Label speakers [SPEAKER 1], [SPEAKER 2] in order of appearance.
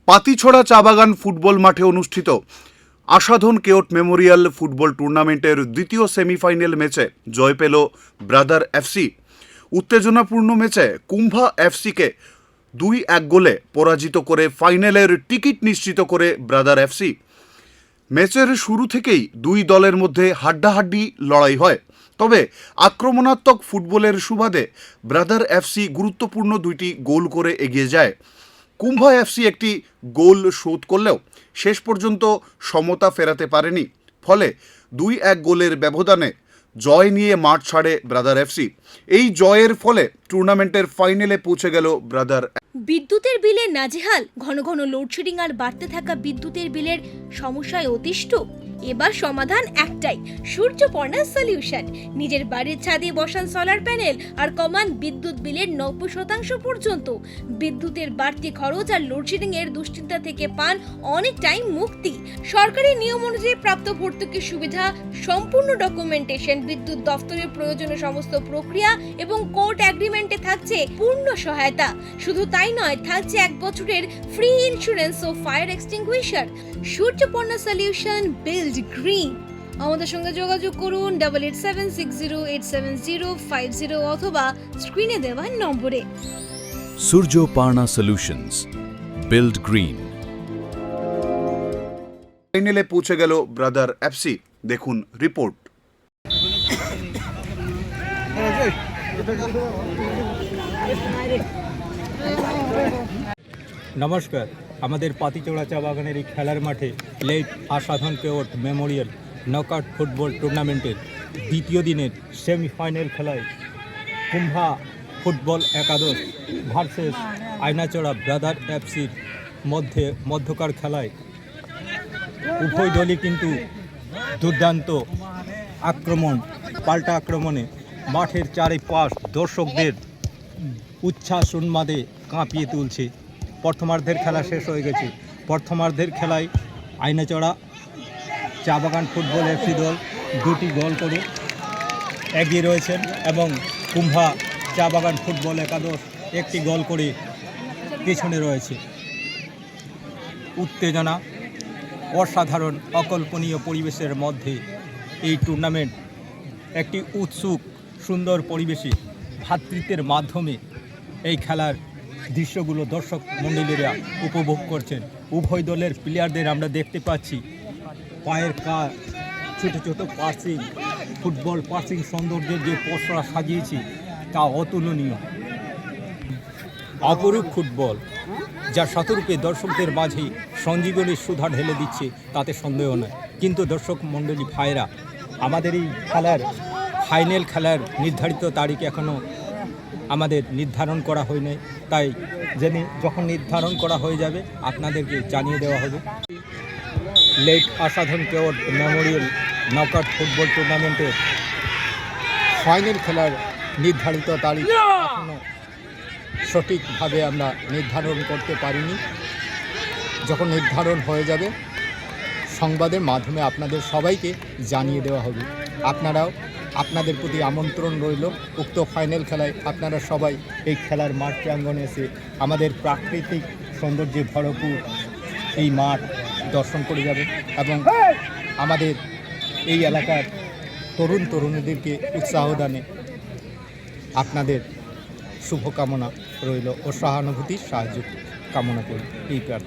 [SPEAKER 1] পাতিছড়া চা বাগান ফুটবল মাঠে অনুষ্ঠিত আসাধন কেওট মেমোরিয়াল ফুটবল টুর্নামেন্টের দ্বিতীয় সেমিফাইনাল ম্যাচে জয় পেল ব্রাদার এফসি। উত্তেজনাপূর্ণ ম্যাচে কুম্ভা এফসিকে 2-1 গোলে পরাজিত করে ফাইনালের টিকিট নিশ্চিত করে ব্রাদার এফসি। ম্যাচের শুরু থেকেই দুই দলের মধ্যে হাড্ডাহাড্ডি লড়াই হয়, তবে আক্রমণাত্মক ফুটবলের সুবাদে ব্রাদার এফসি গুরুত্বপূর্ণ দুইটি গোল করে এগিয়ে যায়। কুম্ভা এফসি একটি গোল শোধ করলেও শেষ পর্যন্ত সমতা ফেরাতে পারেনি, ফলে 2-1 গোলের ব্যবধানে জয় নিয়ে মাঠ ছাড়ে ব্রাদার এফসি। এই জয়ের ফলে টুর্নামেন্টের ফাইনালে পৌঁছে গেল ব্রাদার।
[SPEAKER 2] বিদ্যুতের বিলে নাজেহাল, ঘন ঘন লোডশেডিং আর বাড়তে থাকা বিদ্যুতের বিলের সমস্যায় অতিষ্ঠ। এবার সমাধান একটাই, সূর্যপর্ণা সলিউশন। নিজের বাড়ির ছাদে বসান সোলার প্যানেল আর কমান বিদ্যুৎ বিলের 90% পর্যন্ত। বিদ্যুতের বাড়তি খরচ আর লোডশেডিং এর দুশ্চিন্তা থেকে পান অনেকটাই মুক্তি। সরকারি নিয়ম অনুযায়ী প্রাপ্ত ভর্তুকির সুবিধা, সম্পূর্ণ ডকুমেন্টেশন, বিদ্যুৎ দফতরের প্রয়োজনীয় সমস্ত প্রক্রিয়া এবং কোর্ট এগ্রিমেন্টে থাকছে পূর্ণ সহায়তা। শুধু তাই নয়, থাকছে 1 বছরের ফ্রি ইন্স্যুরেন্স ও fire extinguisher. Suryaparna solution, build green. আমাদের সঙ্গে যোগাযোগ করুন 8876087050 অথবা স্ক্রিনে দেওয়া নম্বরে।
[SPEAKER 3] Suryaparna solutions, build green.
[SPEAKER 1] ফাইনালে পৌঁছে গেল ব্রাদার এফসি। দেখুন রিপোর্ট।
[SPEAKER 4] নমস্কার, আমাদের পাতিচড়া চা বাগানের এই খেলার মাঠে late Asadhan Keot memorial knockout football টুর্নামেন্টের দ্বিতীয় দিনের সেমিফাইনাল খেলায় কুম্ভা ফুটবল একাদশ ভার্সেস আয়নাচড়া ব্রাদার এফসির মধ্যকার খেলায় উভয় দলই কিন্তু দুর্দান্ত পাল্টা আক্রমণে মাঠের চারিপাশ দর্শকদের উচ্ছ্বাস উন্মাদে কাঁপিয়ে তুলছে। প্রথমার্ধের খেলা শেষ হয়ে গেছে। প্রথমার্ধের খেলায় আয়নাচড়া চা বাগান ফুটবল এফসি দল 2টি গোল করে এগিয়ে রয়েছেন এবং কুম্ভা চা বাগান ফুটবল একাদশ 1টি গোল করে পেছনে রয়েছে। উত্তেজনা, অসাধারণ অকল্পনীয় পরিবেশের মধ্যে এই টুর্নামেন্ট একটি উৎসুক সুন্দর পরিবেশে ভ্রাতৃত্বের মাধ্যমে এই খেলার দৃশ্যগুলো দর্শক মণ্ডলীরা উপভোগ করছেন। উভয় দলের প্লেয়ারদের আমরা দেখতে পাচ্ছি পায়ের ছোটো ছোটো ফুটবল পাসিং সৌন্দর্যের যে পসরা সাজিয়েছি তা অতুলনীয়। অপরূপ ফুটবল যা শতরূপে দর্শকদের মাঝে সঞ্জীবনীর সুধা ঢেলে দিচ্ছে, তাতে সন্দেহ নয়। কিন্তু দর্শক মণ্ডলী ভাইরা, আমাদের এই ফাইনাল খেলার নির্ধারিত তারিখ এখনও আমাদের নির্ধারণ করা হয়নি, তাই যখন নির্ধারণ করা হয়ে যাবে আপনাদেরকে জানিয়ে দেওয়া হবে। Late Asadhan Keot memorial knockout football টুর্নামেন্টের ফাইনাল খেলার নির্ধারিত তারিখ এখনও সঠিকভাবে আমরা নির্ধারণ করতে পারিনি। যখন নির্ধারণ হয়ে যাবে সংবাদের মাধ্যমে আপনাদের সবাইকে জানিয়ে দেওয়া হবে। আপনাদের প্রতি আমন্ত্রণ রইল, উক্ত ফাইনাল খেলায় আপনারা সবাই এই খেলার মাঠ প্রাঙ্গণে এসে আমাদের প্রাকৃতিক সৌন্দর্যে ভরপুর এই মাঠ দর্শন করে যাবেন এবং আমাদের এই এলাকার তরুণীদেরকে উৎসাহ দানে আপনাদের শুভকামনা রইল ও সহানুভূতির সাহায্য কামনা করি এই প্রার্থনা।